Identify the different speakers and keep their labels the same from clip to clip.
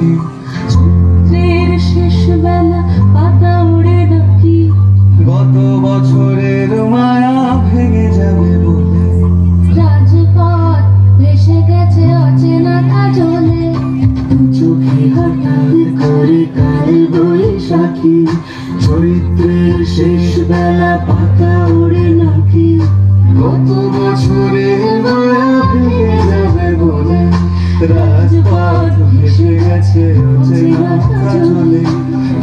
Speaker 1: রাখি।
Speaker 2: চৈত্রের শেষ বেলা পাতা উড়ে নাকি,
Speaker 1: গত বছরের মায়া ভেঙে যাবে বলে।
Speaker 2: রাজপথ ভেসে গেছে অচেনা কাজলে,
Speaker 1: চোখে হঠাৎ করে কাল বৈশাখী। চৈত্রের শেষ বেলা পাতা ওড়ে নাকি, গত বছরের মায়া ভেঙে যাবে বলে। রাজপথ ভেসে গেছে অচেনা কাজলে,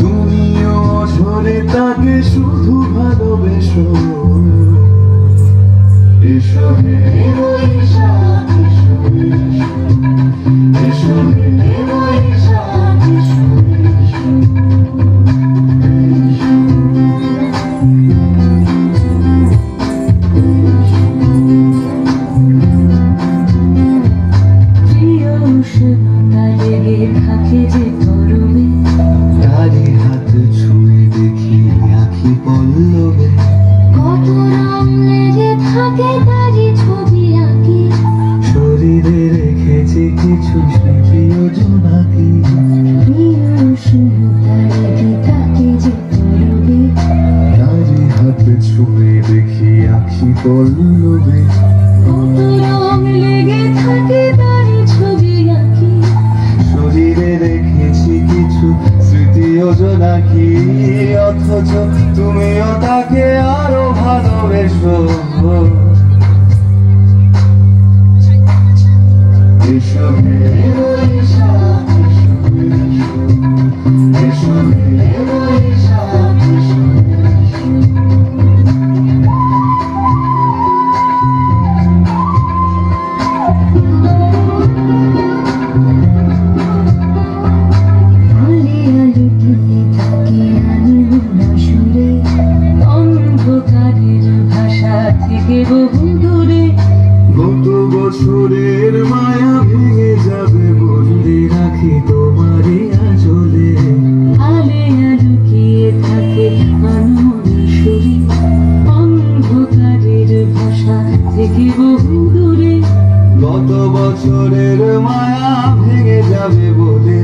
Speaker 1: তুমিও ঝরে তাকে শুধু ভালোবেসো। এসো হে বৈশাখ, এসো এসো হে বৈশাখ, এসো
Speaker 2: প্রিয় উষ্ণতা লেগে থাকে যে তরবে,
Speaker 1: তারি হাত ছুঁয়ে দেখি আখি পল্লবে।
Speaker 2: কত রং লেগে থাকে তারই ছবি আঁকি,
Speaker 1: শরীরে রেখেছি কিছু স্মৃতি ও জোনাকি।
Speaker 2: প্রিয় উষ্ণতা লেগে থাকে যে তরবে,
Speaker 1: তারি হাত ছুঁয়ে দেখি আখি পল্লবে।
Speaker 2: কত রং লেগে থাকে তারই ছবি আঁকি,
Speaker 1: শরীরে রেখেছি কিছু স্মৃতি ও জোনাকি। অথচ তুমিও তাকে আরো ভালোবেসো। এসো হে বৈশাখ, এসো হে বৈশাখ, এসো।
Speaker 2: আলিয়া লুকিয়ে থাকে আনমনা সুরে, অন্ধকারের ভাষা থেকে বহু দূরে,
Speaker 1: গত বছরের মায়া ভেঙে যাবে বন্দি রাখি তোমারই আঁচলে।
Speaker 2: আলিয়া লুকিয়ে থাকে আনমনা সুরে, অন্ধকারের ভাষা থেকে বহু দূরে,
Speaker 1: গত বছরের মায়া ভেঙে যাবে বলে।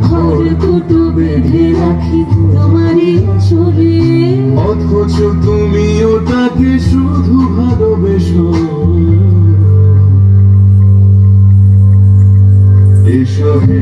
Speaker 2: ঘর দুটো বেঁধে রাখি তোমারই চলে,
Speaker 1: অথচ তুমিও তাকে শুধু ভালোবেসো। এসো হে